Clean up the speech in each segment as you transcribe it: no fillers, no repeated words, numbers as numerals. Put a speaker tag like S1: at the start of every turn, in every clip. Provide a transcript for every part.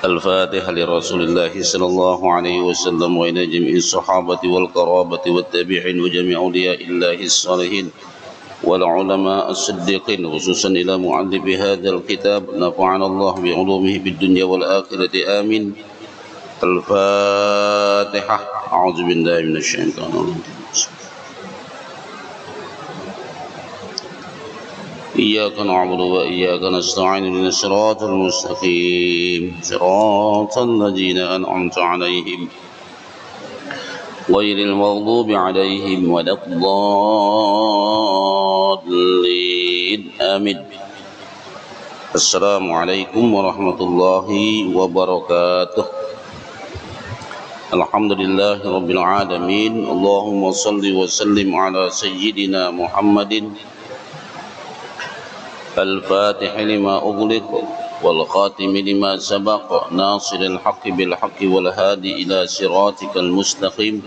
S1: الفاتحة لرسول الله صلى الله عليه وسلم وإلى جميع الصحابة والقرابة والتابعين وجميع أولياء الله الصالحين والعلماء الصديقين، خصوصا إلى مؤلف هذا الكتاب، نفعنا الله بعلومه في الدنيا والآخرة آمين. الفاتحة. أعوذ بالله من الشيطان الرجيم. إياك نعبد وإياك نستعين، اهدنا الصراط المستقيم صراط الذين أنعمت عليهم غير المغضوب عليهم ولا الضالين آمين. السلام عليكم ورحمة الله وبركاته. الحمد لله رب العالمين. اللهم صل وسلم على سيدنا محمد الفاتح لما أغلق والخاتم لما سبق، ناصر الحق بالحق والهادي إلى صراطك المستقيم،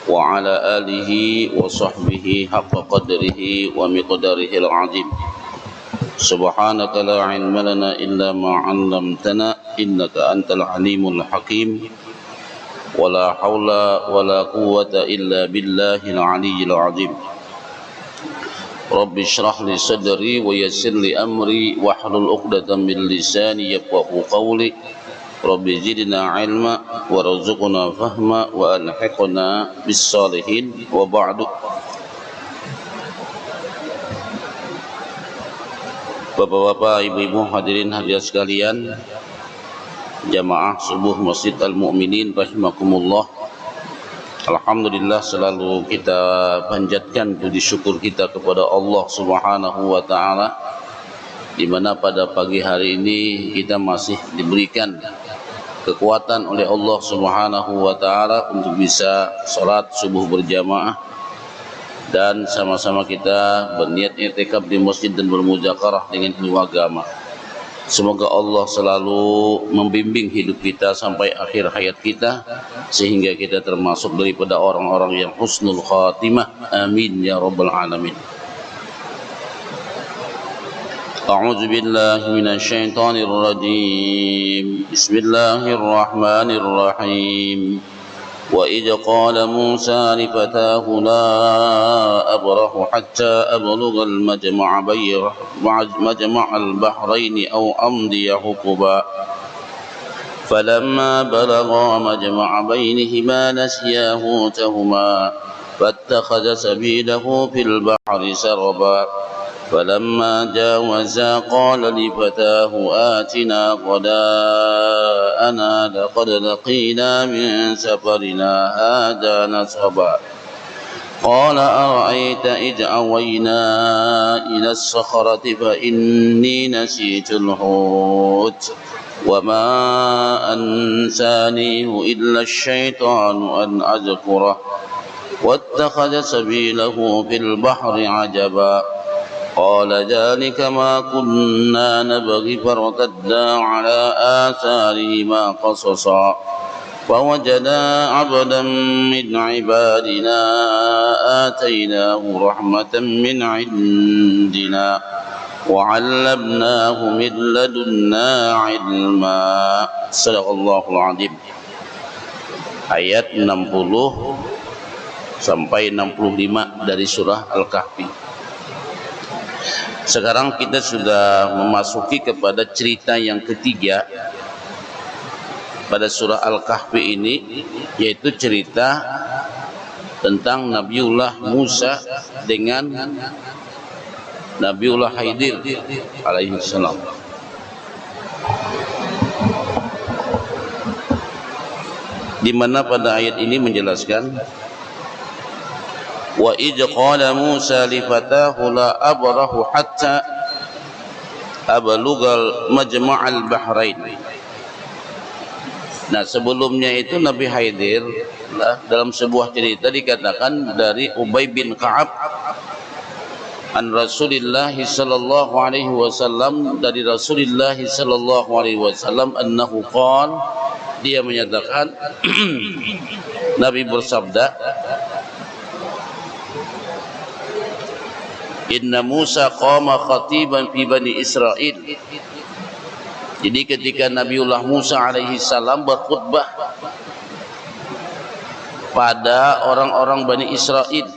S1: وعلى آله وصحبه حق قدره ومقداره العظيم. سبحانك لا علم لنا إلا ما علمتنا إنك أنت العليم الحكيم، ولا حول ولا قوة إلا بالله العلي العظيم. رب اشرح لي صدري ويسر لي أمري واحلل عقدة من لساني يفقهوا قولي. رب زدنا علما وارزقنا فهما وألحقنا بالصالحين وبعد. Bapak-bapak, ibu-ibu, hadirin hadirat sekalian, jamaah subuh Masjid Al-Mu'minin rahimakumullah. Alhamdulillah, selalu kita panjatkan puji syukur kita kepada Allah Subhanahu wa taala, di mana pada pagi hari ini kita masih diberikan kekuatan oleh Allah Subhanahu wa taala untuk bisa salat subuh berjamaah dan sama-sama kita berniat i'tikaf di masjid dan bermuzakarah dengan ilmu agama. Semoga Allah selalu membimbing hidup kita sampai akhir hayat kita, sehingga kita termasuk daripada orang-orang yang husnul khatimah. Amin ya rabbal alamin. A'udzu billahi minasy syaithanir rajim. Bismillahir rahmanir rahim. وإذ قال موسى لفتاه لا أبرح حتى أبلغ مجمع البحرين أو أمضي حقبا فلما بلغا مجمع بينهما نسيا حوتهما فاتخذ سبيله في البحر سربا فلما جاوزا قال لفتاه آتنا غداءنا لقد لقينا من سفرنا هذا نصبا قال أرأيت إذ أوينا إلى الصخرة فإني نسيت الحوت وما أنسانيه إلا الشيطان أن أذكره واتخذ سبيله في البحر عجبا قال ذلك ما كنا نبغي فارتدا على آثارهما قصصا فوجدا عبدا من عبادنا آتيناه رحمة من عندنا وعلمناه من لدنا علما. Sadaqallahul Azim. Ayat 60 sampai 65 dari surah Al-Kahfi. Sekarang kita sudah memasuki kepada cerita yang ketiga pada surah Al-Kahfi ini, yaitu cerita tentang Nabiullah Musa dengan Nabiullah Khidir alaihi salam. Di mana pada ayat ini menjelaskan, wa idh qala Musa li fatahu la abrahu hatta ablughal majma'al bahrain. Nah, sebelumnya itu Nabi Khidir dalam sebuah cerita dikatakan dari Ubay bin Ka'ab an Rasulillah sallallahu alaihi wasallam, dari Rasulullah sallallahu alaihi wasallam, annahu qala, dia menyatakan Nabi bersabda, Inna Musa qama khatiban fi Bani Israel. Jadi ketika Nabiullah Musa alaihi salam berkhutbah pada orang-orang Bani Israel,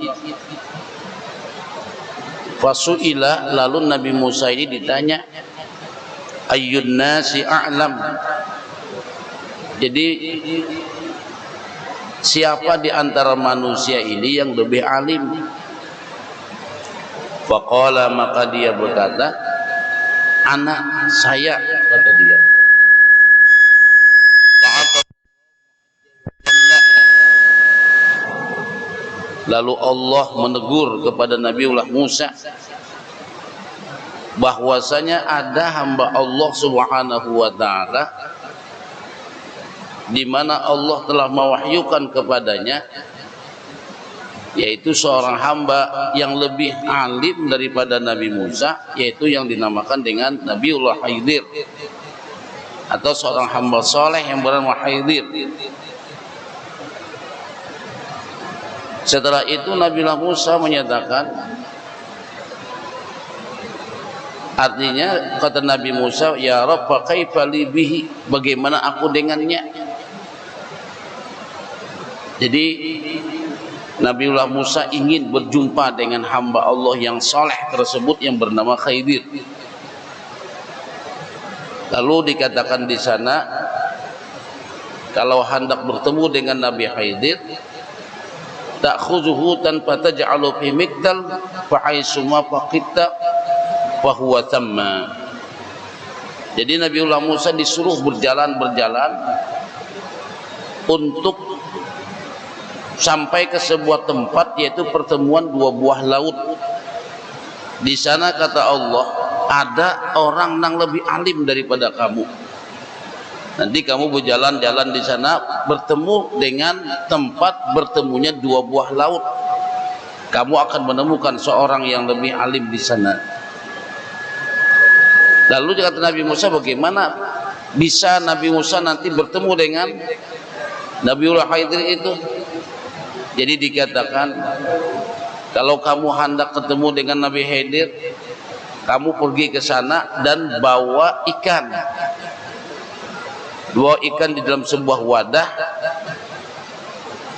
S1: fasuila, lalu Nabi Musa ini ditanya, ayyun nasi a'lam. Jadi siapa di antara manusia ini yang lebih alim? Faqala, maka dia berkata, anak saya, kata dia. Lalu Allah menegur kepada Nabiullah Musa bahwasanya ada hamba Allah Subhanahu wa taala di mana Allah telah mewahyukan kepadanya, yaitu seorang hamba yang lebih alim daripada Nabi Musa, yaitu yang dinamakan dengan Nabiullah Khidir, atau seorang hamba soleh yang bernama Khidir. Setelah itu Nabiullah Musa menyatakan, artinya kata Nabi Musa, ya Rabb, kaifa li bihi, bagaimana aku dengannya. Jadi Nabiullah Musa ingin berjumpa dengan hamba Allah yang soleh tersebut yang bernama Khidir. Lalu dikatakan di sana, kalau hendak bertemu dengan Nabi Khidir, ta'khuzuhu tanpa taj'alu fi mikdal fa haitsuma faqitta fa huwa thamma. Jadi Nabiullah Musa disuruh berjalan-berjalan untuk sampai ke sebuah tempat, yaitu pertemuan dua buah laut. Di sana kata Allah, ada orang yang lebih alim daripada kamu. Nanti kamu berjalan-jalan di sana, bertemu dengan tempat bertemunya dua buah laut. Kamu akan menemukan seorang yang lebih alim di sana. Lalu kata Nabi Musa, bagaimana bisa Nabi Musa nanti bertemu dengan Nabiullah Khidir itu? Jadi dikatakan, kalau kamu hendak ketemu dengan Nabi Khidir, kamu pergi ke sana dan bawa ikan. Dua ikan di dalam sebuah wadah.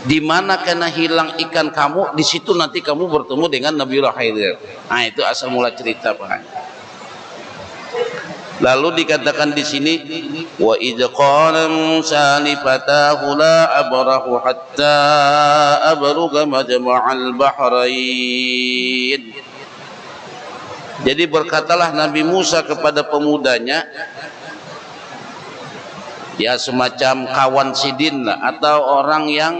S1: Di mana kena hilang ikan kamu, di situ nanti kamu bertemu dengan Nabiullah Khidir. Nah, itu asal mula cerita, Pak. Lalu dikatakan di sini, wa idz qala Musa li fatahu la abrahu hatta abluga majma'al bahrain. Jadi berkatalah Nabi Musa kepada pemudanya, ya semacam kawan sidin lah, atau orang yang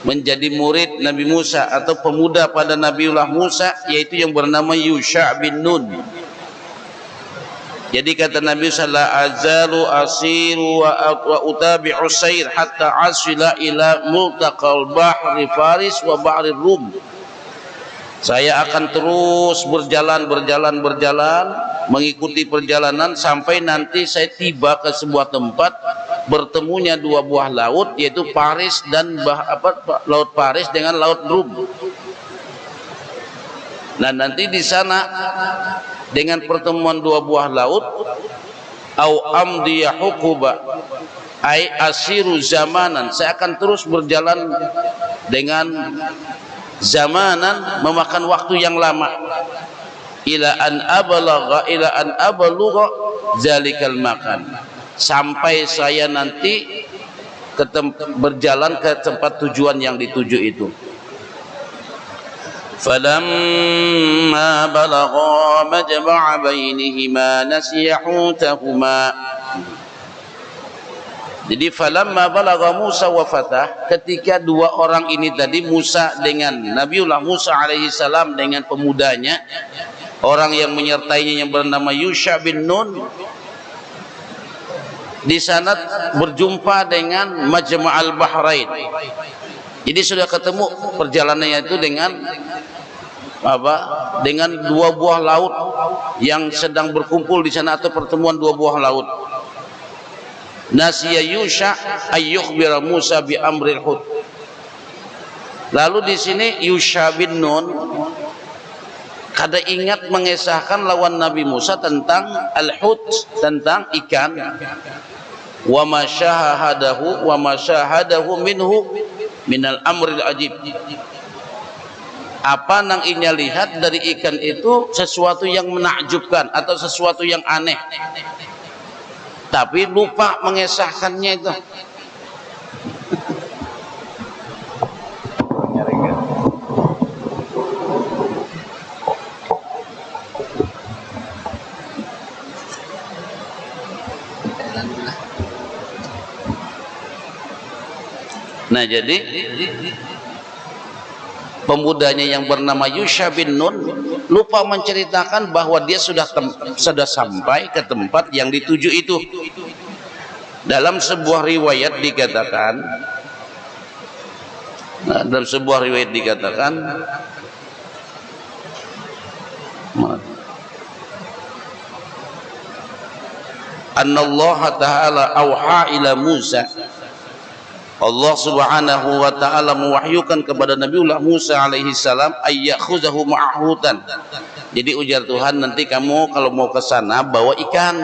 S1: menjadi murid Nabi Musa atau pemuda pada Nabiullah Musa, yaitu yang bernama Yusha bin Nun. Jadi kata Nabi sallallahu alaihi wasallam, asiru wa utabi'u sayr hatta asila ila multaqal bahri Faris wa bahri Rum. Saya akan terus berjalan mengikuti perjalanan sampai nanti saya tiba ke sebuah tempat bertemunya dua buah laut, yaitu Paris dan laut Paris dengan laut Rum. Nah, nanti di sana dengan pertemuan dua buah laut, au amdiya hukuba, ai asiru zamanan, saya akan terus berjalan dengan zamanan, memakan waktu yang lama, ila an abalugha zalikal makan, sampai saya nanti berjalan ke tempat tujuan yang dituju itu. Falamma balagha majma'a bainihima nasiya hutahuma. Jadi falamma balagha Musa wa fatah, ketika dua orang ini tadi, Musa dengan Nabiullah Musa alaihi salam dengan pemudanya, orang yang menyertainya yang bernama Yusha bin Nun, di sana berjumpa dengan Majma'al Bahrain. Jadi sudah ketemu, perjalanannya itu dengan dengan dua buah laut yang sedang berkumpul di sana, atau pertemuan dua buah laut. Nasiya Yusha ayyukhbira Musa bi amril hud. Lalu di sini Yusha bin Nun kada ingat mengesahkan lawan Nabi Musa tentang al-hut, tentang ikan. Wa ma syahadahu minhu minal amril ajib. Apa nang inya lihat dari ikan itu sesuatu yang menakjubkan atau sesuatu yang aneh, tapi lupa mengesahkannya itu. Nah, jadi pemudanya yang bernama Yusha bin Nun lupa menceritakan bahwa dia sudah sampai ke tempat yang dituju itu. Dalam sebuah riwayat dikatakan, Allah Ta'ala auha ila Musa, Allah Subhanahu wa Ta'ala mewahyukan kepada Nabiullah Musa alaihi salam ayyakhuzahu ma'hutan. Jadi ujar Tuhan, nanti kamu kalau mau ke sana bawa ikan.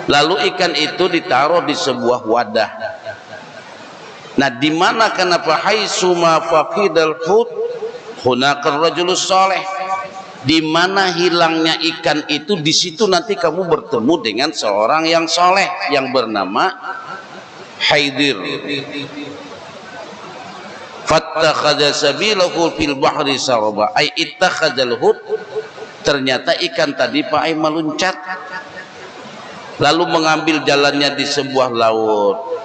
S1: Lalu ikan itu ditaruh di sebuah wadah. Nah, di mana kenapa haitsuma faqidal hut hunakar rajulus saleh. Di mana hilangnya ikan itu, di situ nanti kamu bertemu dengan seorang yang soleh yang bernama Haidir. Fattakhadha sabilahu fil bahri saraba, ay ittakhadzal hut. Ternyata ikan tadi pakai meluncat lalu mengambil jalannya di sebuah laut.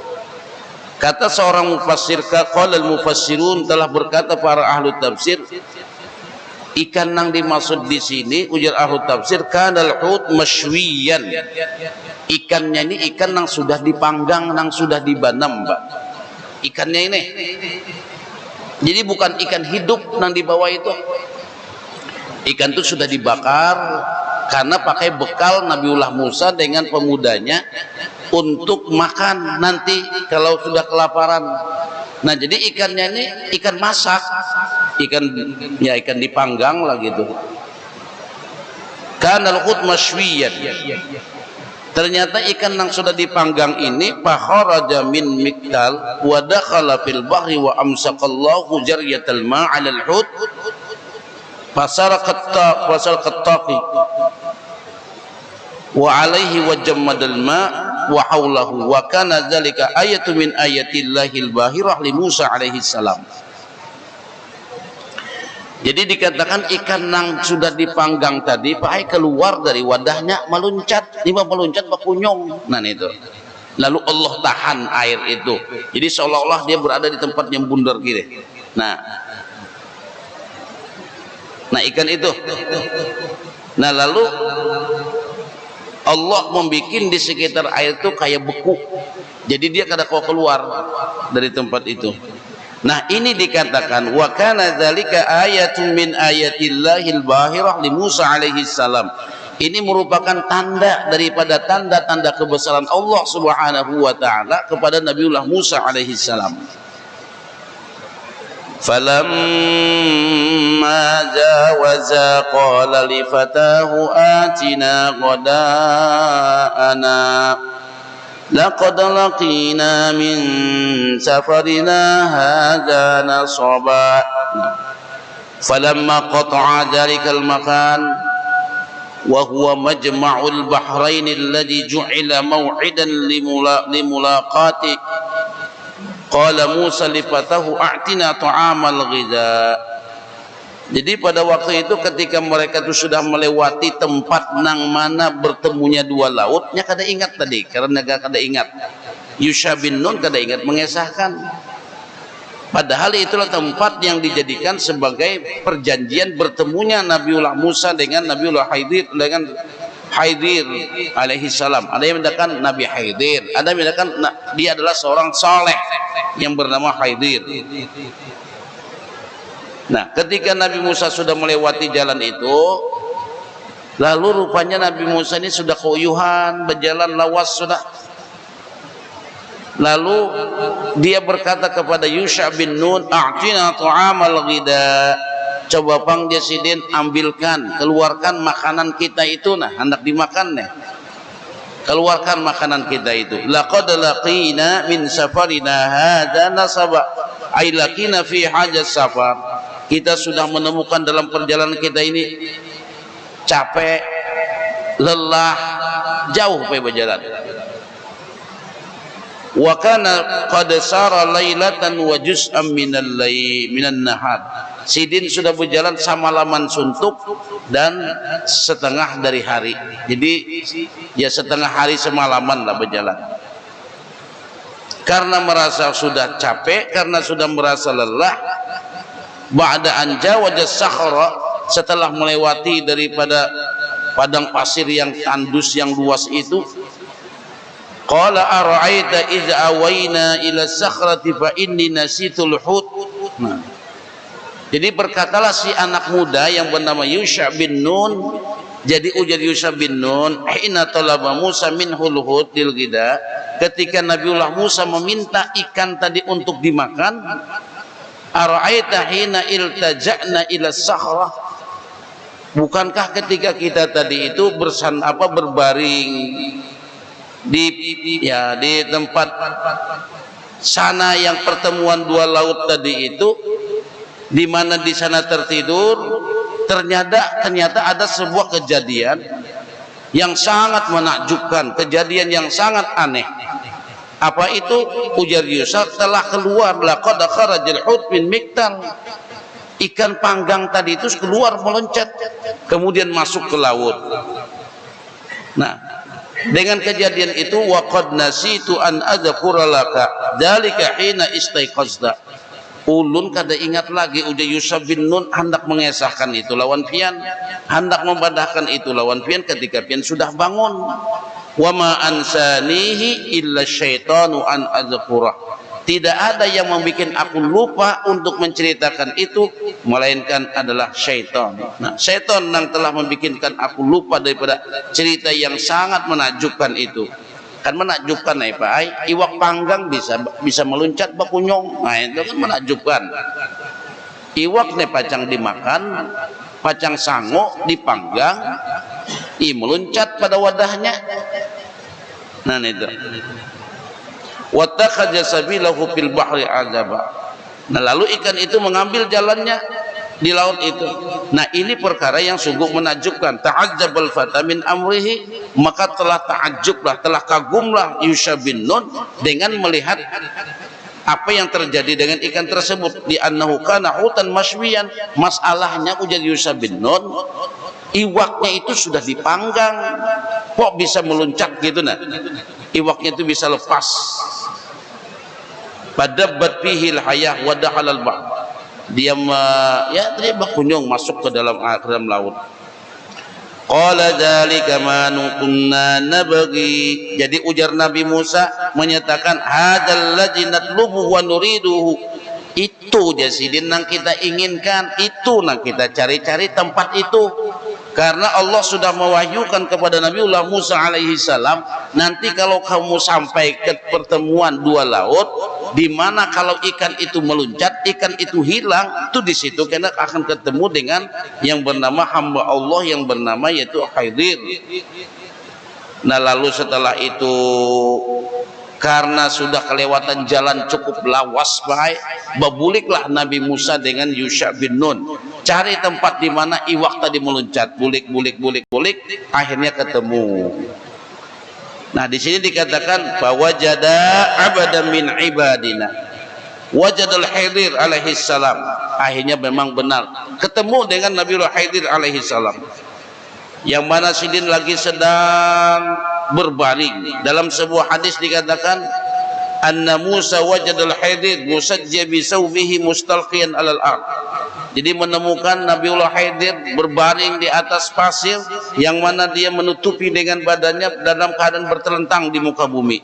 S1: Kata seorang mufassir, qala al mufassirun, telah berkata para ahli tafsir, ikan nang dimaksud di sini ujar ahli tafsir kanal hut masywiyan. Ikannya ini ikan nang sudah dipanggang, nang sudah dibanam, Pak. Ikannya ini. Jadi bukan ikan hidup nang dibawa itu. Ikan itu sudah dibakar karena pakai bekal Nabiullah Musa dengan pemudanya untuk makan nanti kalau sudah kelaparan. Nah, jadi ikannya ini ikan masak, ikan dipanggang lah gitu. Kanal hut masywiyan. Ternyata ikan yang sudah dipanggang ini fakharaja min miktal wa dakhala fil bahri wa amsaqallahu jaryatal ma'al hut fasaraqat wa alaihi wa jammadal ma' wa haulahu wa kana dzalika ayatu min ayatillahil bahirah li Musa alaihi salam. Jadi dikatakan ikan yang sudah dipanggang tadi pakai keluar dari wadahnya meluncat, bakunyong. Nah itu. Lalu Allah tahan air itu. Jadi seolah-olah dia berada di tempat yang bundar gitu. Nah ikan itu. Nah lalu Allah membuat di sekitar air itu kayak beku. Jadi dia kada kau keluar dari tempat itu. Nah ini dikatakan wa kana dzalika ayatun min ayatillahil bahirah li Musa alaihi salam. Ini merupakan tanda daripada tanda-tanda kebesaran Allah Subhanahu wa taala kepada Nabiullah Musa alaihi salam. Falamma jawaza qala li fatahu atina ghadaana laqad laqina min safarina hadza nasaba. Falamma qata'a dzalikal makan wa huwa majma'ul bahrain alladhi ju'ila maw'idan limulaqati qala Musa li fatahu a'tina ta'amal ghidha. Jadi pada waktu itu ketika mereka itu sudah melewati tempat nang mana bertemunya dua lautnya kada ingat tadi, karena kada ingat. Yusha bin Nun kada ingat mengesahkan. Padahal itulah tempat yang dijadikan sebagai perjanjian bertemunya Nabiullah Musa dengan Nabiullah Haidir, dengan Haidir alaihi salam. Ada yang mengatakan Nabi Haidir, ada yang mengatakan dia adalah seorang saleh yang bernama Haidir. Nah, ketika Nabi Musa sudah melewati jalan itu, lalu rupanya Nabi Musa ini sudah keuyuhan, berjalan lawas sudah. Lalu dia berkata kepada Yusha bin Nun, "A'tina ta'amal ghida." coba pang Jasidin ambilkan, keluarkan makanan kita itu, nah hendak dimakan nih, keluarkan makanan kita itu. Laqad laqina min safarina hadza nasaba, ay laqina fi hajat safar, kita sudah menemukan dalam perjalanan kita ini capek, lelah, jauh berjalan. Wa kana qad sara lailatan wa juz'an minan nahar, Sidin sudah berjalan semalaman suntuk dan setengah dari hari. Jadi ya setengah hari semalaman lah berjalan. Karena merasa sudah capek, karena sudah merasa lelah, ba'da an jawaza sakhra, setelah melewati daripada padang pasir yang tandus yang luas itu, qala ara'aita idza awayna ila sakhrati fa inni nasitul hut. Nah, jadi berkatalah si anak muda yang bernama Yusha bin Nun. Jadi ujar Yusha bin Nun, hina talaba Musa minhul hut lil ghida, ketika Nabiullah Musa meminta ikan tadi untuk dimakan, ara'aita hina iltaja'na ila sakhrah, bukankah ketika kita tadi itu berbaring di tempat sana yang pertemuan dua laut tadi itu, di mana di sana tertidur, ternyata ada sebuah kejadian yang sangat menakjubkan, kejadian yang sangat aneh. Apa itu? Ujar Yusuf, telah keluar, laqad kharajal hut min miktal, ikan panggang tadi itu keluar meloncat kemudian masuk ke laut. Nah, dengan kejadian itu, waqad nasitu an adzkura laka dzalika hina istaiqazta, ulun kada ingat lagi, udah Yusuf bin Nun hendak mengesahkan itu lawan pian, hendak membadahkan itu lawan pian ketika pian sudah bangun. Wa ma ansanihi illa syaitanu an adzkura, tidak ada yang membuat aku lupa untuk menceritakan itu melainkan adalah syaitan. Nah, syaitan yang telah membuatkan aku lupa daripada cerita yang sangat menakjubkan itu. Kan menakjubkan nih Pak, iwak panggang bisa meluncat bakunyong. Nah, itu kan menakjubkan. Iwak nih pacang dimakan, pacang sango dipanggang, meluncat pada wadahnya. Nah, itu. Wattakhadha sabilahu fil bahri azaba. Nah, lalu ikan itu mengambil jalannya di laut itu. Nah, ini perkara yang sungguh menakjubkan. Ta'azzabal fata min amrihi, maka telah ta'ajjublah, telah kagumlah Yusha bin Nun dengan melihat apa yang terjadi dengan ikan tersebut. Di annahu kana hutan mashwiyan, masalahnya ujar Yusha bin Nun, iwaknya itu sudah dipanggang, kok bisa meluncat gitu. Nah, iwaknya itu bisa lepas. Badabbat fihil hayah wa dakhala al-bahr, dia dia berkunjung masuk ke dalam laut. Qala dzalika ma kunna nabghi, jadi ujar Nabi Musa menyatakan, hadzal ladzi natlubu wa nuriduhu, itu Jasidin yang kita inginkan, itu yang kita cari-cari tempat itu. Karena Allah sudah mewahyukan kepada Nabiullah Musa alaihi salam, nanti kalau kamu sampai ke pertemuan dua laut, di mana kalau ikan itu meluncat, ikan itu hilang, itu di situ kita akan ketemu dengan yang bernama hamba Allah yang bernama yaitu Khidir. Nah, lalu setelah itu, karena sudah kelewatan jalan cukup lawas baik, babuliklah Nabi Musa dengan Yusha bin Nun cari tempat di mana iwak tadi meluncat, bulik, akhirnya ketemu. Nah, di sini dikatakan bahwa wajada abadan min ibadina, wajadal Khidir alaihi salam, akhirnya memang benar ketemu dengan Nabiullah Khidir alaihi salam, yang mana Sidin lagi sedang berbaring. Dalam sebuah hadis dikatakan anna Musa wajadal Khidir musajjia bi sawbihi mustalqiyan alal ard, jadi menemukan Nabiullah Khidir berbaring di atas pasir yang mana dia menutupi dengan badannya dalam keadaan bertelentang di muka bumi.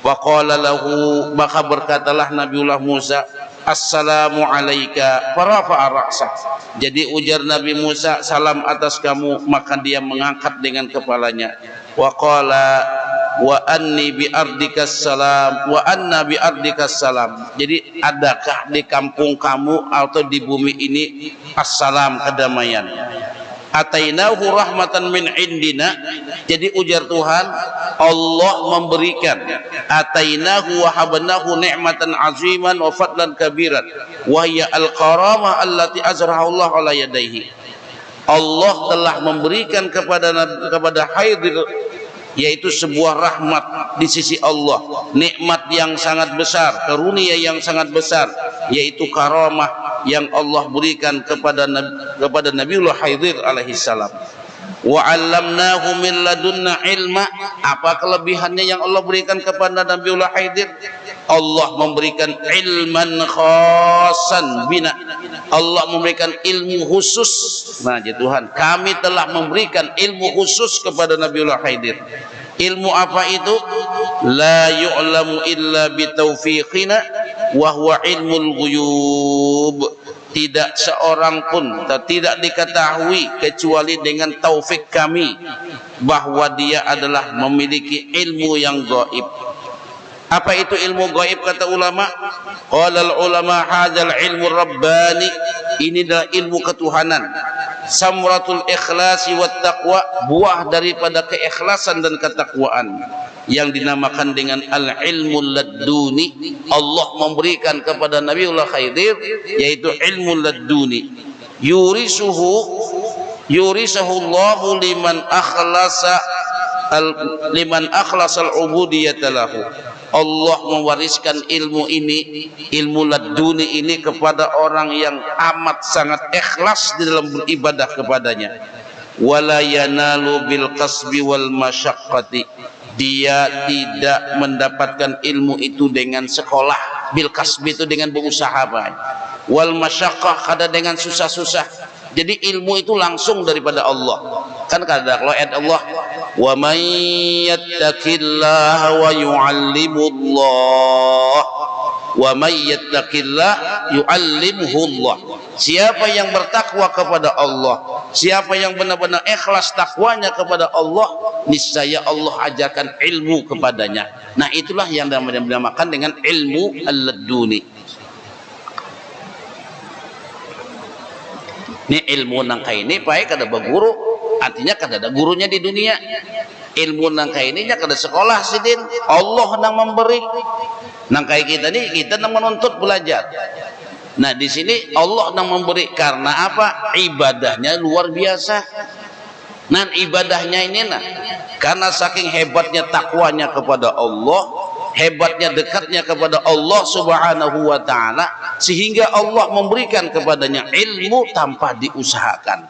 S1: Wa qala lahu, maka berkatalah Nabiullah Musa, assalamu alayka, farafa'a ra'sah, jadi ujar Nabi Musa, salam atas kamu, maka dia mengangkat dengan kepalanya. Wa qala wa anni bi ardikas salam wa anna bi ardikas salam. Jadi adakah di kampung kamu atau di bumi ini assalam, kedamaian? Atainahu rahmatan min indina. Jadi ujar Tuhan, Allah memberikan, atainahu wa habnahu ni'matan aziman wa fadlan kabiran wa hiya al-karamah allati azraha Allah ala yadayhi. Allah telah memberikan kepada Khidir, yaitu sebuah rahmat di sisi Allah, nikmat yang sangat besar, karunia yang sangat besar, yaitu karamah yang Allah berikan kepada Nabiullah Khidir alaihi salam. Wa 'allamnahu min ladunna ilma. Apa kelebihannya yang Allah berikan kepada Nabiullah Khidir? Allah memberikan ilman khasan bina. Allah memberikan ilmu khusus. Nah, ya Tuhan, kami telah memberikan ilmu khusus kepada Nabiullah Khidir. Ilmu apa itu? La yu'lamu illa bitaufiqina wa huwa ilmul ghuyub. Tidak seorang pun tidak diketahui kecuali dengan taufik kami, bahwa dia adalah memiliki ilmu yang gaib. Apa itu ilmu gaib kata ulama? Qala ulama hadzal ilmu rabbani. Ini adalah ilmu ketuhanan. Samratul ikhlasi wat taqwa, buah daripada keikhlasan dan ketakwaan, yang dinamakan dengan al-ilmu laduni. Allah memberikan kepada Nabiullah Khidir yaitu ilmu laduni. Yurisuhu Allahu liman akhlasa al-ubudiyyata lahu. Allah mewariskan ilmu ini, ilmu laduni ini, kepada orang yang amat sangat ikhlas di dalam beribadah kepadanya. Wala yanalu bil kasbi wal masyaqqati. Dia tidak mendapatkan ilmu itu dengan sekolah. Bil kasbi itu dengan berusaha, wal masyaqqah kada dengan susah-susah. Jadi ilmu itu langsung daripada Allah. Kan kada kalau ayat Allah, wa may yattaqillaha wa yu'allimullah, wa may yattaqillaha yu'allimhullah. Siapa yang bertakwa kepada Allah, siapa yang benar-benar ikhlas takwanya kepada Allah, niscaya Allah ajarkan ilmu kepadanya. Nah, itulah yang dinamakan dengan ilmu al-laduni. Ini ilmu nangka ini baik kada berguru, artinya kada ada gurunya di dunia. Ilmu nangka ini nya kada sekolah sidin, Allah nang memberi. Nangka kita ni kita nang menuntut belajar. Nah, di sini Allah nang memberi karena apa? Ibadahnya luar biasa. Nah, ibadahnya ini karena saking hebatnya takwanya kepada Allah, hebatnya dekatnya kepada Allah subhanahu wa ta'ala, sehingga Allah memberikan kepadanya ilmu tanpa diusahakan.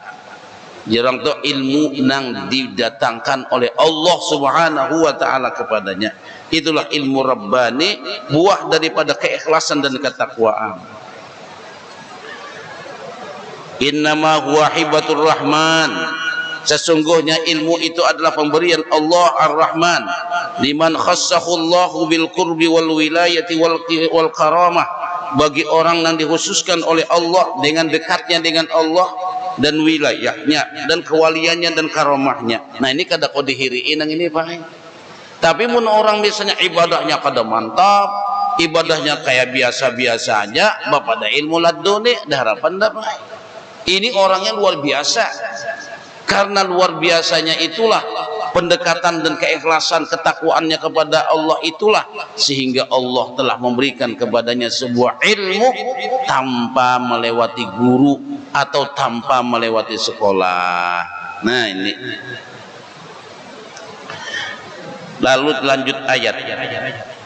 S1: Jarang tuh ilmu nang didatangkan oleh Allah subhanahu wa ta'ala kepadanya. Itulah ilmu rabbani, buah daripada keikhlasan dan ketakwaan. Innama huwa hibatur rahman. Sesungguhnya ilmu itu adalah pemberian Allah Ar-Rahman, liman khassahullahu bil qurbi wal wilayati wal karamah, bagi orang yang dikhususkan oleh Allah dengan dekatnya dengan Allah dan wilayahnya dan kewaliannya dan karamahnya. Nah, ini kada kau dihiriin yang ini Pak. Tapi mun orang misalnya ibadahnya kada mantap, ibadahnya kayak biasa-biasa aja, bapak ada ilmu laduni, dah harapan dah Pak. Ini orangnya luar biasa. Karena luar biasanya itulah pendekatan dan keikhlasan ketakwaannya kepada Allah, itulah sehingga Allah telah memberikan kepadanya sebuah ilmu tanpa melewati guru atau tanpa melewati sekolah. Nah, ini lalu lanjut ayat.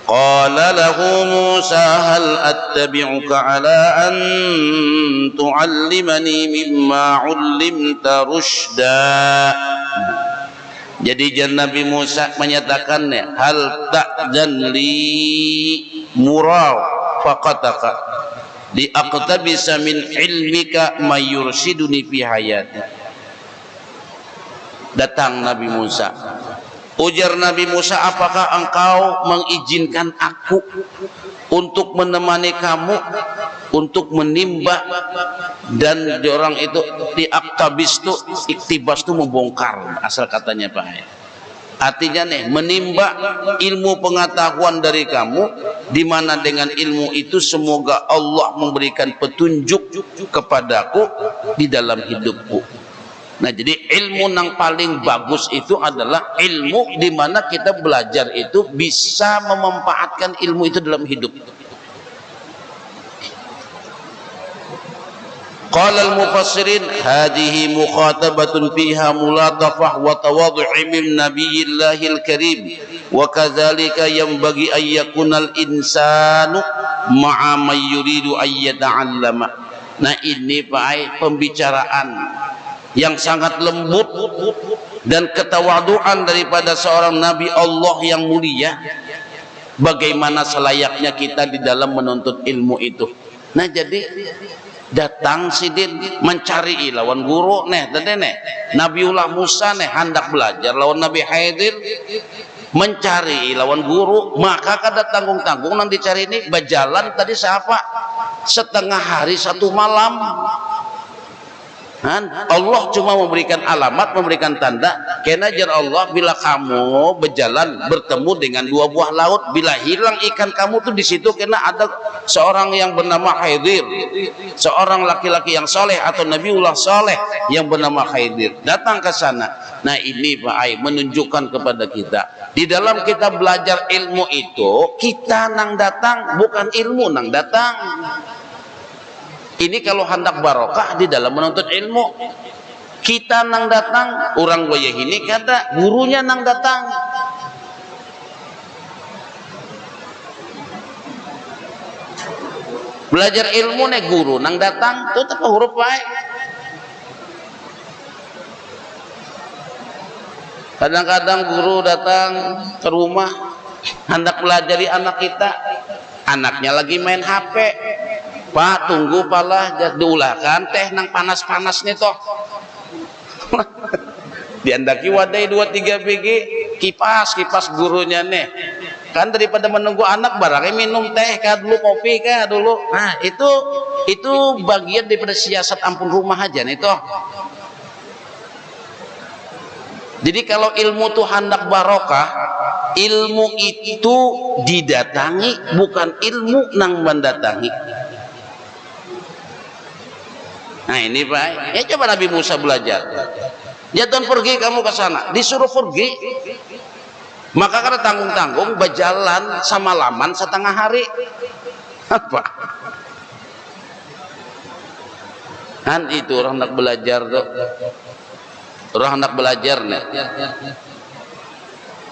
S1: Qala lahu Musa hal attabi'uka ala an tu'allimani mimma 'ullimta rusyda. Jadi Nabi Musa menyatakannya, hal ta'dan li murau faqataka li aqtabisa min ilmika may yursiduni fi hayati. Datang Nabi Musa. Ujar Nabi Musa, apakah engkau mengizinkan aku untuk menemani kamu untuk menimba? Dan orang itu diaktabis tu, iktibas tu membongkar asal katanya Pak. Artinya nih, menimba ilmu pengetahuan dari kamu, di mana dengan ilmu itu semoga Allah memberikan petunjuk kepadaku di dalam hidupku. Nah, jadi ilmu yang paling bagus itu adalah ilmu di mana kita belajar itu bisa memanfaatkan ilmu itu dalam hidup. Qala al-mufassirin hadhihi mukhatabatun fiha mulatafah wa tawadhu'i min nabiyillahil karim wa kadzalika yanbaghi an yakuna al-insanu ma'a man yuridu an yata'allama. Nah, ini Pak, pembicaraan yang sangat lembut dan ketawaduan daripada seorang nabi Allah yang mulia, bagaimana selayaknya kita di dalam menuntut ilmu itu. Nah, jadi datang sidin mencari lawan guru nih tadi nih Nabiullah Musa nih hendak belajar lawan Nabi Khidir mencari lawan guru, maka kada tanggung-tanggung nanti cari ini berjalan tadi siapa setengah hari satu malam. Allah cuma memberikan alamat, memberikan tanda. Kena jar Allah, bila kamu berjalan bertemu dengan dua buah laut, bila hilang ikan kamu tuh di situ kena ada seorang yang bernama Khidir, seorang laki-laki yang soleh atau Nabiullah soleh yang bernama Khidir datang ke sana. Nah, ini Pak Ai menunjukkan kepada kita di dalam kita belajar ilmu itu kita nang datang, bukan ilmu nang datang. Ini kalau hendak barokah di dalam menuntut ilmu, kita nang datang, orang goyah ini kata gurunya nang datang. Belajar ilmu nih guru nang datang, tuh apa huruf baik. Kadang-kadang guru datang ke rumah hendak pelajari anak kita, anaknya lagi main HP. Pak, tunggu palah diulahkan teh nang panas-panas nih toh. Diandaki wadai 2-3 biji kipas gurunya nih. Kan daripada menunggu anak barangnya minum teh kah dulu, kopi kah dulu. Nah, itu bagian daripada siasat ampun rumah aja nih toh. Jadi kalau ilmu tuh hendak barokah, ilmu itu didatangi, bukan ilmu nang mendatangi. Nah, ini Pak, ya coba Nabi Musa belajar. Jangan pergi kamu ke sana, disuruh pergi. Maka karena tanggung-tanggung berjalan sama laman setengah hari. Apa? Kan itu orang hendak belajar tuh. Orang hendak belajar nih.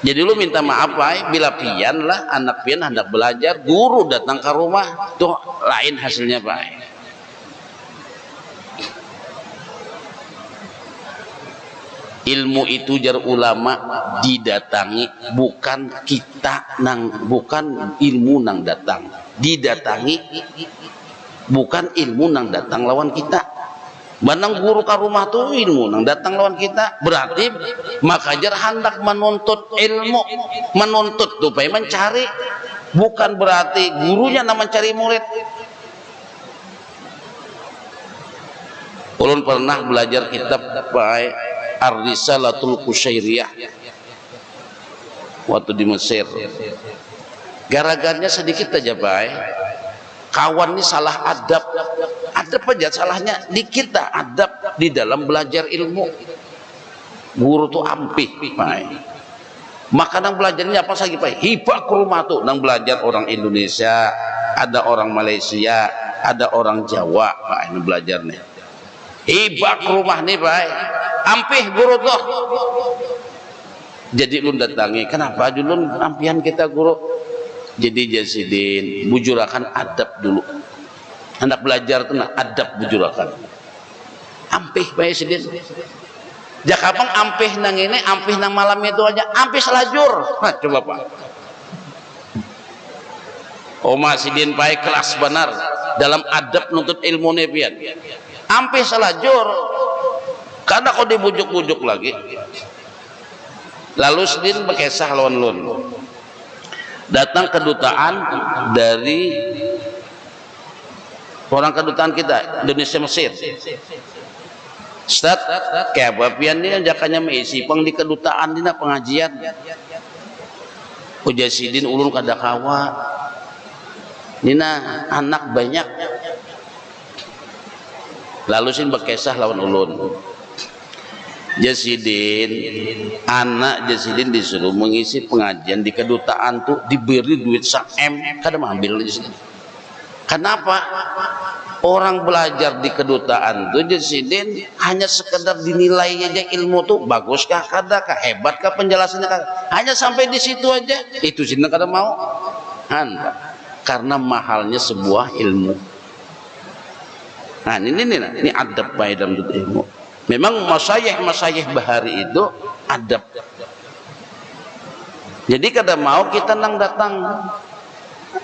S1: Jadi lu minta maaf Pak, bila pian lah anak pian hendak belajar, guru datang ke rumah, tuh lain hasilnya Pak. Ilmu itu jar ulama didatangi, bukan kita nang, bukan ilmu nang datang. Didatangi, bukan ilmu nang datang lawan kita. Banang guru ke rumah tuh ilmu nang datang lawan kita. Berarti maka jar hendak menuntut ilmu, menuntut tuh supaya mencari, bukan berarti gurunya nang mencari murid. Ulun pernah belajar kitab baik Ar-Risalatul Qusyairiyah waktu di Mesir. Gara-garanya sedikit aja baik. Kawan ini salah adab. Adab aja salahnya dikit dah adab di dalam belajar ilmu. Guru tuh ampih baik. Maka nang belajarnya apa lagi Pak? Hibah ke rumah tuh nang belajar orang Indonesia, ada orang Malaysia, ada orang Jawa Pak ini belajarnya. Hibah ke rumah nih Pak. Ampih guru tuh. Jadi lu datangi, kenapa dulu ampihan kita guru? Jadi jasidin bujurakan adab dulu. Hendak belajar tuh nah, adab bujurakan. Ampih bae sidin. Jakapang ampih nang ini, ampih nang malam itu aja, ampih selajur. Nah, coba Pak. Oma sidin bae kelas benar dalam adab nuntut ilmu nepian. Ampih selajur. Karena kau dibujuk-bujuk lagi. Lalu sidin berkisah lawan lun. Datang kedutaan dari orang kedutaan kita Indonesia Mesir. Ustaz kayak bapian ini ajakannya mengisi pang di kedutaan dina pengajian ujasidin ulun kada kawa dina anak banyak lalu sin bekesah lawan ulun Jasidin anak Jasidin disuruh mengisi pengajian di kedutaan tuh diberi duit sak-M kada ambil Jasidin. Kenapa? Orang belajar di kedutaan tuh Jasidin hanya sekedar dinilai aja ilmu tuh baguskah kada kah hebatkah penjelasannya kada hanya sampai di situ aja itu sih kada mau karena mahalnya sebuah ilmu. Nah ini adab baik dalam ilmu. Memang masyayikh bahari itu adab. Jadi kada mau kita nang datang,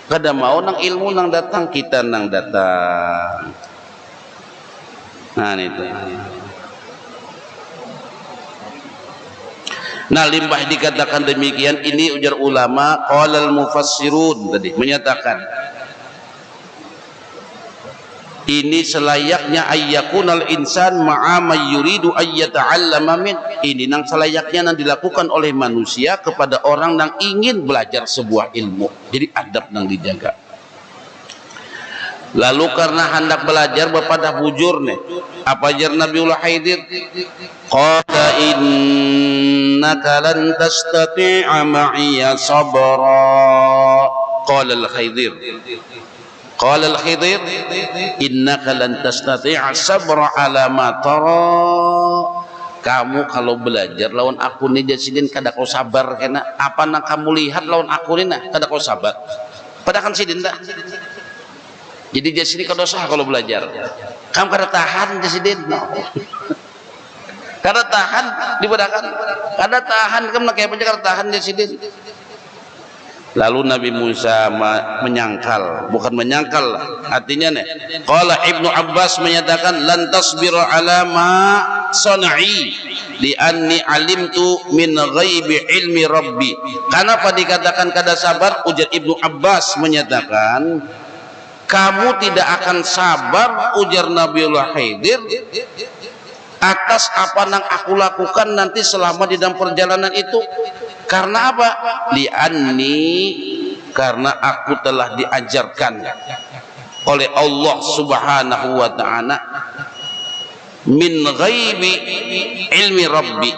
S1: kada mau nang ilmu nang datang, kita nang datang. Nah itu. Nah limbah dikatakan demikian ini ujar ulama qala al-mufassirun tadi menyatakan ini selayaknya ayyakunal insan ma'a may yuridu ayyata'allama min ini nang selayaknya nang dilakukan oleh manusia kepada orang yang ingin belajar sebuah ilmu jadi adab nang dijaga lalu karena hendak belajar bapada bujur nih apa jar Nabiullah Khidir qala innaka lan tastati'a ma'iya sabra qala al-Khidir qala al-Khidir innaka lan tastati'a sabra ala ma tara kamu kalau belajar lawan aku ni Jasidin kada kau sabar kena apa nang kamu lihat lawan aku ni nah kada kau sabar padahal kan sidin dah jadi Jasidin kada usah kalau belajar kamu kada tahan Jasidin no. kada tahan dibadakan kada tahan kamu nak kayak kada tahan Jasidin. Lalu Nabi Musa menyangkal, bukan menyangkal, artinya nih. Qala Ibnu Abbas menyatakan lan tasbira ala ma sana'i li anni alimtu min ghaibi ilmi rabbi. Kenapa dikatakan kada sabar? Ujar Ibnu Abbas menyatakan kamu tidak akan sabar ujar Nabiullah Khidir atas apa yang aku lakukan nanti selama di dalam perjalanan itu. Karena apa? Li'anni karena aku telah diajarkan oleh Allah Subhanahu wa ta'ala min ghaibi ilmi rabbi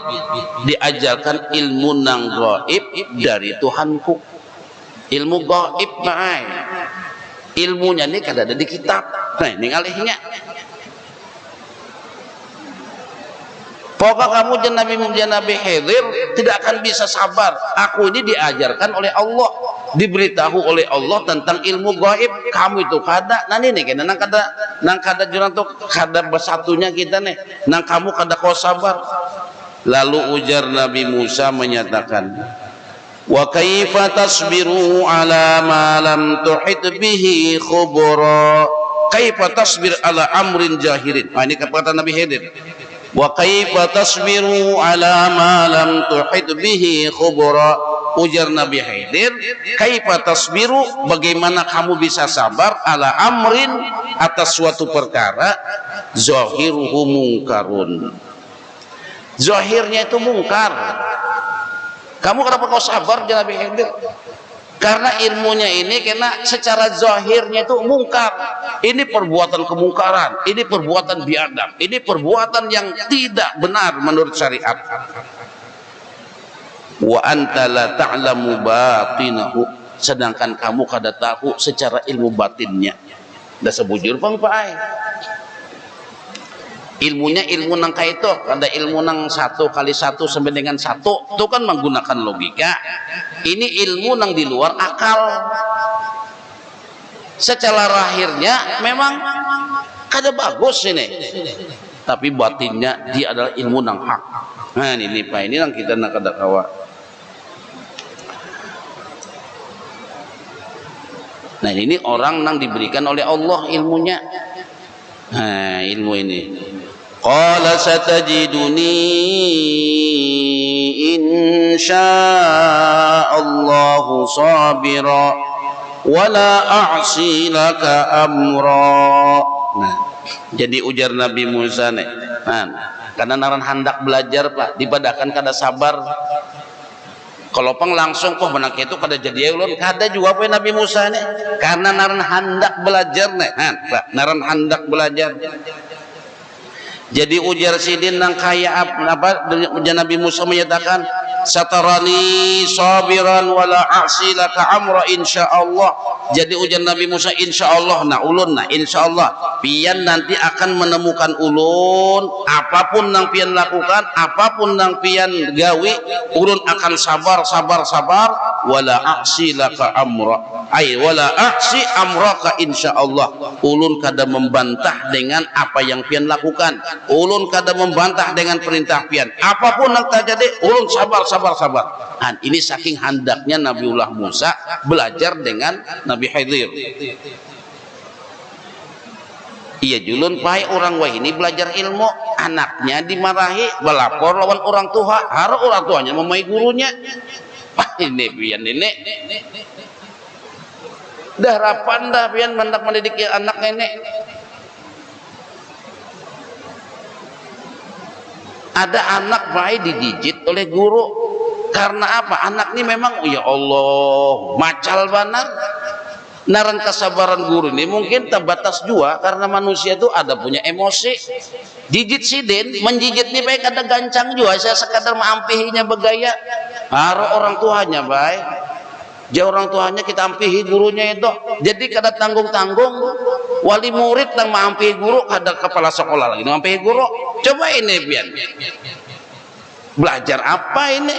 S1: diajarkan ilmu nang gaib dari Tuhanku ilmu gaib baik ilmunya ini kada ada di kitab nah ini ngalihnya pokok kamu Nabi Khidir tidak akan bisa sabar. Aku ini diajarkan oleh Allah, diberitahu oleh Allah tentang ilmu gaib. Kamu itu kada, nah ini kena nang kada jurang tuh kada bersatunya kita nih. Nang kamu kada kau sabar. Lalu ujar Nabi Musa menyatakan, wa kaifa tasbiru ala ma lam tuhit bihi khubra. Kaifa tasbir ala amrin jahirin. Nah ini kata Nabi Khidir. Wa kaifa tasbiru ala ma lam tuhit bihi khubra ujar Nabi Khidir kaifa tasbiru bagaimana kamu bisa sabar ala amrin atas suatu perkara zahiruhu mungkarun zahirnya itu mungkar kamu kenapa kau sabar ujar Nabi Khidir karena ilmunya ini kena secara zahirnya itu mungkar ini perbuatan kemungkaran ini perbuatan biadab ini perbuatan yang tidak benar menurut syariat wa anta la ta'lamu batinahu sedangkan kamu kada tahu secara ilmu batinnya dah sebujur pang paai ilmunya ilmu nang kaito ada ilmu nang 1 kali 1 sampai dengan 1 itu kan menggunakan logika ini ilmu nang di luar akal secara lahirnya memang kada bagus ini tapi batinnya dia adalah ilmu nang hak nah ini Pak ini nang kita nak kada kawa nah ini orang nang diberikan oleh Allah ilmunya nah ilmu ini qala satajiduni insyaallahu sabira wala a'si laka amra nah Jadi ujar Nabi Musa nih, karena naran handak belajar Pak, dibadakan kada sabar. Kalau pang langsung kok menang itu kada jadi ulun, kada juga apa Nabi Musa nih, karena naran handak belajar nih, naran handak belajar. Jadi ujar sidin nang kaya apa Nabi Musa menyatakan satarani sabiran wala a'silaka amra insyaallah. Jadi ujar Nabi Musa insyaallah ulun insyaallah pian nanti akan menemukan ulun apapun nang pian lakukan, apapun nang pian gawi, ulun akan sabar wala a'silaka amra wala a'si amraka insyaallah. Ulun kada membantah dengan apa yang pian lakukan, ulun kada membantah dengan perintah pian, apapun yang terjadi ulun sabar. Ini saking handaknya Nabiullah Musa belajar dengan Nabi Khidir. Iya julun pai orang wah ini belajar ilmu, anaknya dimarahi belapor lawan orang tua, harus orang tuanya memai gurunya. Ini pian ini dah harapan dah pian hendak mendidik anak nenek. Ada anak baik didijit oleh guru karena apa? Anak ini memang ya Allah macal banar. Naran kesabaran guru ini mungkin terbatas juga karena manusia itu ada punya emosi. Jijit sidin menjijit nih baik ada gancang juga, saya sekadar maampihinya begaya. Harus orang tuanya baik. Jauh orang tuanya kita ampihi gurunya itu. Jadi kada tanggung-tanggung wali murid nang maampihi guru, kada kepala sekolah lagi maampihi guru. Coba ini pian. Belajar apa ini?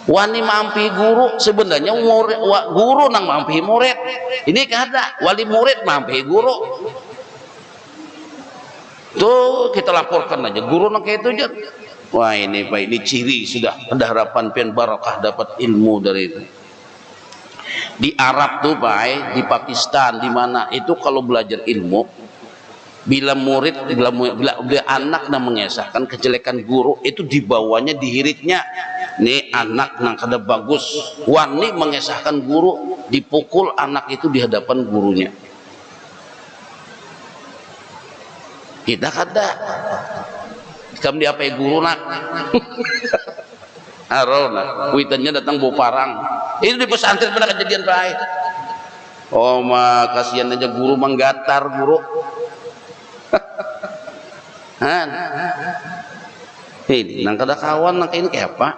S1: Wani maampihi guru sebenarnya murid, guru nang maampihi murid. Ini kada wali murid maampihi guru. Tuh kita laporkan aja guru nang kayak itu aja. Wah ini Pak, ini ciri sudah ada harapan pian barakah dapat ilmu dari itu. Di Arab tuh Pak, di Pakistan di mana itu kalau belajar ilmu, bila anak yang mengesahkan kejelekan guru itu dibawanya dihiritnya. Nih anak nang kada bagus, wani mengesahkan guru, dipukul anak itu di hadapan gurunya. Kita kada. Kamu diapai guru nak? Arona, kuitannya datang bawa parang. Itu di pesantren pernah kejadian baik. Oh mah kasihan aja guru menggatar guru. Ini nang kada kawan nang ini kayak apa?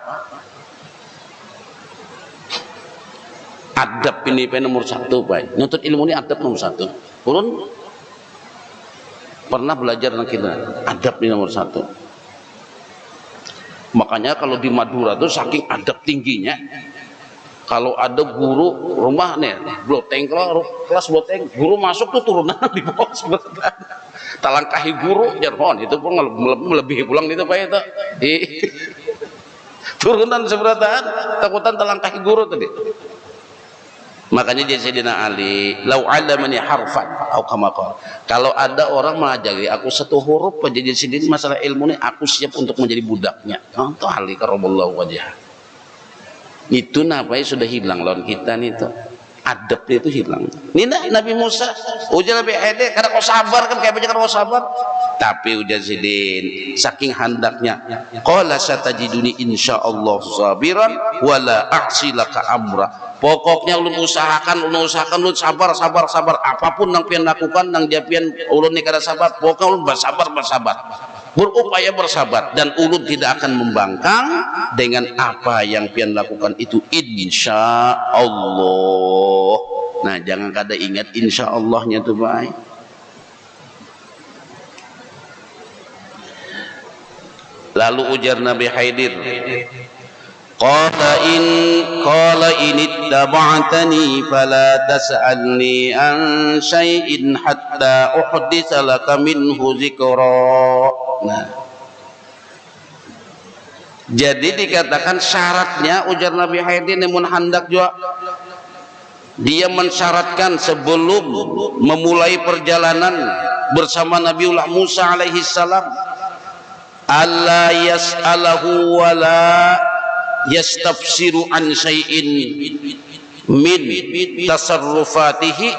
S1: Adab ini nomor 1 baik. Nuntut ilmu ini adab nomor 1. Urun pernah belajar nang kita. Adab ini nomor 1. Makanya kalau di Madura tuh saking adab tingginya, kalau ada guru rumah nih bloteng kelas bloteng, guru masuk tuh turunan di bawah sebentar, talangkahi guru jarhon itu pun melebihi pulang itu Pak itu turunan seberatan takutan talangkahi guru tadi. Makanya jadi Sayyidina Ali, lau alamani harfan atau kama qala. Kalau ada orang mengajari aku 1 huruf jadi sidin masalah ilmu ini, aku siap untuk menjadi budaknya. Contoh Ali karamallahu wajhah. Itu namanya sudah hilang lawan kita nih tuh. Adabnya itu hilang. Nina Nabi Musa ujar Nabi Khidir karena kau sabar kan kayak banyak kau sabar. Tapi ujar sidin saking handaknya qala satajiduni insyaallah sabiran wala a'silaka amra. Pokoknya ulun usahakan ulun sabar apapun yang pian lakukan nang dia pian ulun ni kada sabar, pokoknya ulun bersabar berupaya bersabar dan ulun tidak akan membangkang dengan apa yang pian lakukan itu insya Allah. Nah jangan kada ingat insya Allahnya tuh baik. Lalu ujar Nabi Khidir, qala in ittaba'tani fala tas'alni an syai'in hatta uhditsa laka minhu dzikra. Nah, jadi dikatakan syaratnya ujar Nabi Khidir namun hendak juga dia mensyaratkan sebelum memulai perjalanan bersama Nabiullah Musa alaihi salam alla yas'alahu wala yastafsiru an syai'in min tasarrufatihi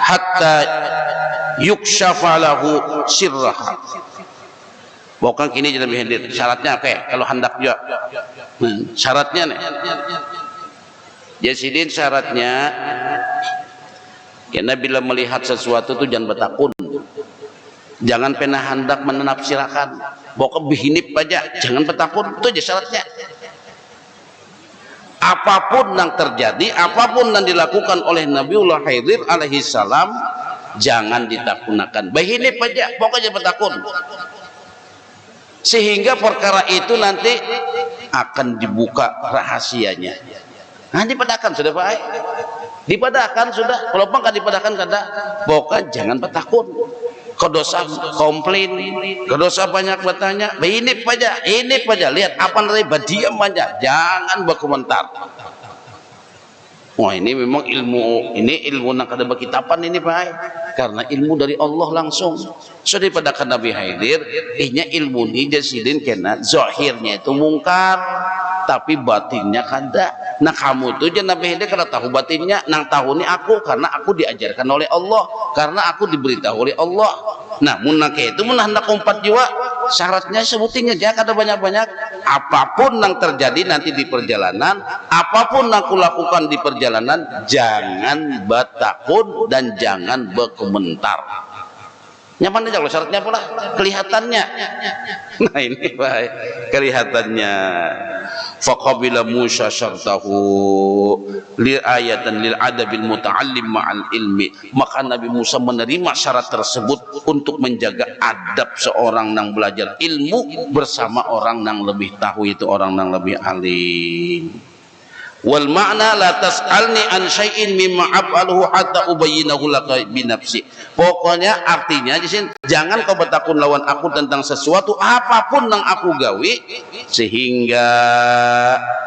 S1: hatta yukshafa lahu sirraha. Bukan kini jadi hadir. Syaratnya apa? Kalau hendak juga. Syaratnya nih. Jadi syaratnya karena bila melihat sesuatu itu jangan bertakun. Jangan pernah hendak menafsirkan. Pokok bihinip aja, jangan bertakun. Itu aja syaratnya. Apapun yang terjadi, apapun yang dilakukan oleh Nabiullah Khidir alaihi salam, jangan ditakunakan. Bihinip aja, pokoknya bertakun. Sehingga perkara itu nanti akan dibuka rahasianya. Nah, dipadakan sudah Pak. Dipadakan sudah. Kalau enggak dipadakan kada, pokoknya jangan bertakun. Kedosa komplain, kedosa banyak bertanya. Ini aja, lihat apa nanti diam aja, jangan berkomentar. Wah, ini memang ilmu nak kada berkitapan ini Pak. Karena ilmu dari Allah langsung. So daripada Nabi Khidir, ihnya ilmu ni jasidin kena zahirnya itu mungkar, tapi batinnya kada. Nah kamu tuh jangan Nabi Khidir kada tahu batinnya, nang tahu ni aku karena aku diajarkan oleh Allah, karena aku diberitahu oleh Allah. Nah munak itu hendak umpat jiwa, syaratnya sebutin aja kada banyak-banyak. Apapun yang terjadi nanti di perjalanan, apapun yang aku lakukan di perjalanan, jangan bertakun dan jangan berkomentar. Nyaman aja kalau syaratnya pula kelihatannya. Nah ini baik kelihatannya. Faqabila Musa syartahu lil ayatan lil adabil muta'allim ma'al ilmi. Maka Nabi Musa menerima syarat tersebut untuk menjaga adab seorang yang belajar ilmu bersama orang yang lebih tahu, itu orang yang lebih alim. Wal makna la tas'alni an syai'in mimma af'aluhu hatta ubayyinahu laka bi nafsi. Pokoknya artinya di sini jangan kau bertakun lawan aku tentang sesuatu apapun yang aku gawe sehingga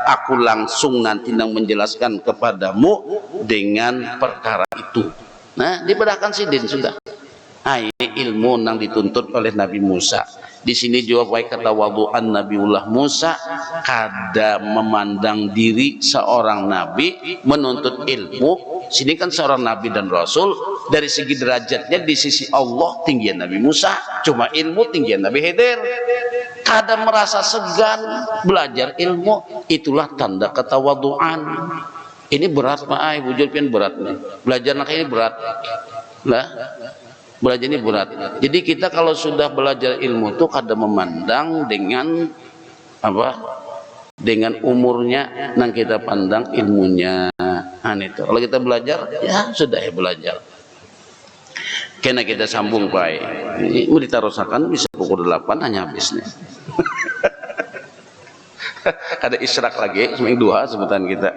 S1: aku langsung nanti nang menjelaskan kepadamu dengan perkara itu. Nah, dibedahkan sidin sudah. Nah, ini ilmu yang dituntut oleh Nabi Musa. Di sini juga baik kata wadu'an Nabiullah Musa, kada memandang diri seorang nabi menuntut ilmu. Sini kan seorang nabi dan rasul, dari segi derajatnya di sisi Allah tinggian Nabi Musa, cuma ilmu tinggian Nabi Khidir. Kada merasa segan belajar ilmu, itulah tanda ketawaduan. Ini berat Pak, Ibu Julpian berat nih. Belajar nak ini berat. Lah, belajar ini berat. Jadi kita kalau sudah belajar ilmu itu kada memandang dengan apa? Dengan umurnya, nang kita pandang ilmunya. Nah, itu. Kalau kita belajar, ya sudah ya belajar. Kena kita sambung Pak. Ini mau ditarusakan bisa pukul 8 hanya habis nih. Ada isyarak lagi, seminggu 2 sebutan kita.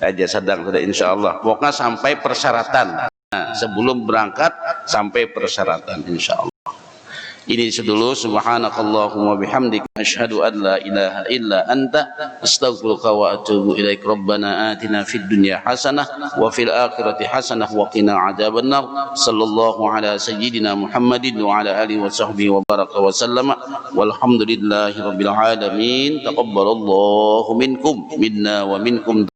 S1: Aja sedang sudah insya Allah. Pokoknya sampai persyaratan. Nah, sebelum berangkat sampai persyaratan insya Allah. Ini dulu. Subhanakallahumma bihamdika asyhadu an la ilaha illa anta astaghfiruka wa atubu ilaik. Rabbana atina fid dunya hasanah wa fil akhirati hasanah wa qina adzabannar. Sallallahu ala sayyidina Muhammadin wa ala alihi wa sahbihi wa baraka wa sallama. Walhamdulillahi rabbil alamin. Taqabbalallahu minkum minna wa minkum.